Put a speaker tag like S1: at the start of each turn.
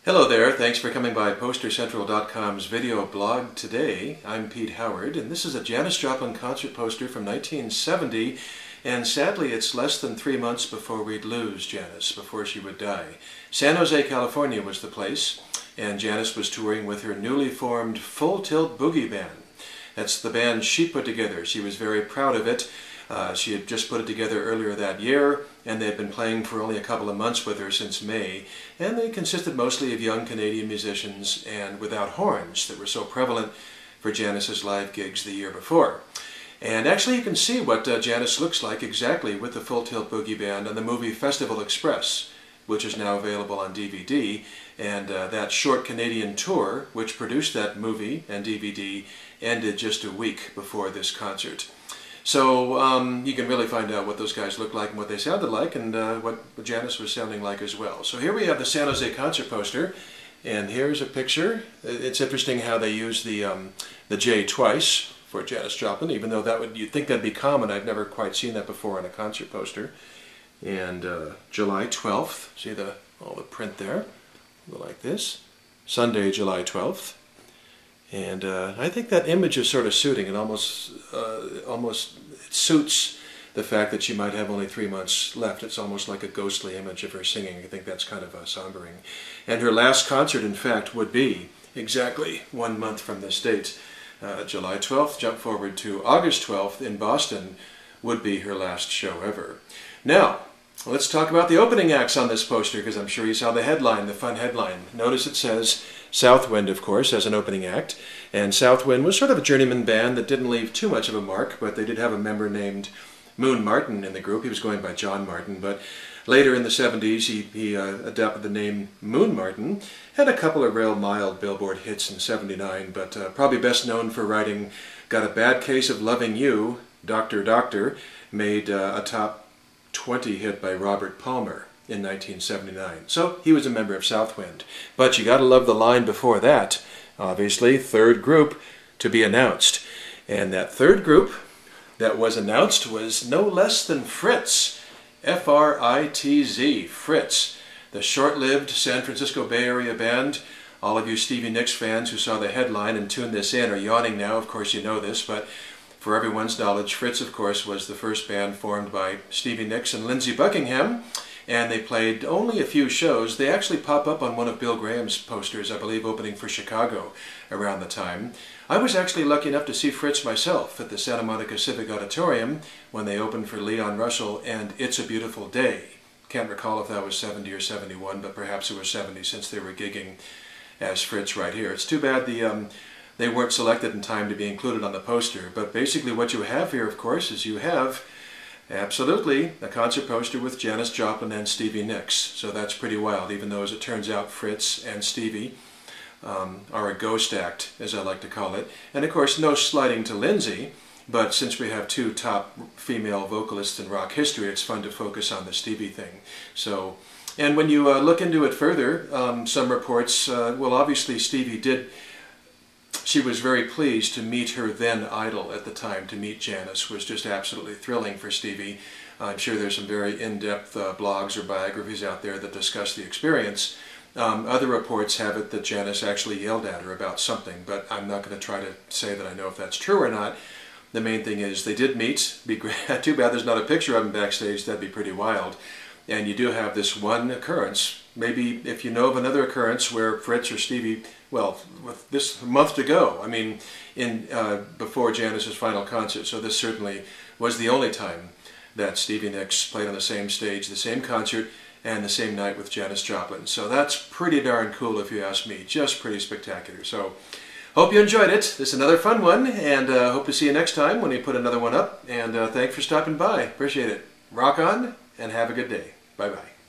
S1: Hello there, thanks for coming by PosterCentral.com's video blog today. I'm Pete Howard, and this is a Janis Joplin concert poster from 1970, and sadly it's less than 3 months before we'd lose Janis, before she would die. San Jose, California was the place, and Janis was touring with her newly formed Full Tilt Boogie Band. That's the band she put together. She was very proud of it. She had just put it together earlier that year, and they'd been playing for only a couple of months with her since May, and they consisted mostly of young Canadian musicians and without horns that were so prevalent for Janis's live gigs the year before. And actually you can see what Janis looks like exactly with the Full Tilt Boogie Band on the movie Festival Express, which is now available on DVD, and that short Canadian tour, which produced that movie and DVD, ended just a week before this concert. So you can really find out what those guys looked like and what they sounded like, and what Janis was sounding like as well. So here we have the San Jose concert poster, and here's a picture. It's interesting how they use the J twice for Janis Joplin, even though you'd think that'd be common. I've never quite seen that before on a concert poster. And July 12th, see all the print there, like this. Sunday, July 12th. And I think that image is sort of suiting. It almost it suits the fact that she might have only 3 months left. It's almost like a ghostly image of her singing. I think that's kind of sombering. And her last concert, in fact, would be exactly 1 month from this date. July 12th, jump forward to August 12th in Boston, would be her last show ever. Now, let's talk about the opening acts on this poster, because I'm sure you saw the headline, the fun headline. Notice it says Southwind, of course, as an opening act. And Southwind was sort of a journeyman band that didn't leave too much of a mark, but they did have a member named Moon Martin in the group. He was going by John Martin, but later in the 70s he adopted the name Moon Martin. Had a couple of real mild Billboard hits in '79, but probably best known for writing Got a Bad Case of Loving You, Doctor Doctor, made a top 20 hit by Robert Palmer in 1979. So he was a member of Southwind. But you gotta love the line before that. Obviously, third group to be announced. And that third group that was announced was no less than Fritz. F-R-I-T-Z, Fritz. The short-lived San Francisco Bay Area band. All of you Stevie Nicks fans who saw the headline and tuned this in are yawning now. Of course you know this, but for everyone's knowledge, Fritz, of course, was the first band formed by Stevie Nicks and Lindsey Buckingham, and they played only a few shows. They actually pop up on one of Bill Graham's posters, I believe, opening for Chicago around the time. I was actually lucky enough to see Fritz myself at the Santa Monica Civic Auditorium when they opened for Leon Russell and It's a Beautiful Day. Can't recall if that was 70 or 71, but perhaps it was 70 since they were gigging as Fritz right here. It's too bad they weren't selected in time to be included on the poster, but basically what you have here, of course, is you have absolutely a concert poster with Janis Joplin and Stevie Nicks. So that's pretty wild, even though, as it turns out, Fritz and Stevie are a ghost act, as I like to call it. And of course, no slighting to Lindsey, but since we have two top female vocalists in rock history, it's fun to focus on the Stevie thing. So, and when you look into it further, some reports, well, obviously Stevie she was very pleased to meet her then idol at the time. To meet Janis was just absolutely thrilling for Stevie. I'm sure there's some very in-depth blogs or biographies out there that discuss the experience. Other reports have it that Janis actually yelled at her about something, but I'm not going to try to say that I know if that's true or not. The main thing is they did meet. Too bad there's not a picture of them backstage. That'd be pretty wild. And you do have this one occurrence. Maybe if you know of another occurrence where Fritz or Stevie, well, with this month to go, I mean, before Janis's final concert, so this certainly was the only time that Stevie Nicks played on the same stage, the same concert, and the same night with Janis Joplin. So that's pretty darn cool if you ask me, just pretty spectacular. So hope you enjoyed it. This is another fun one, and hope to see you next time when we put another one up. And thanks for stopping by. Appreciate it. Rock on, and have a good day. Bye-bye.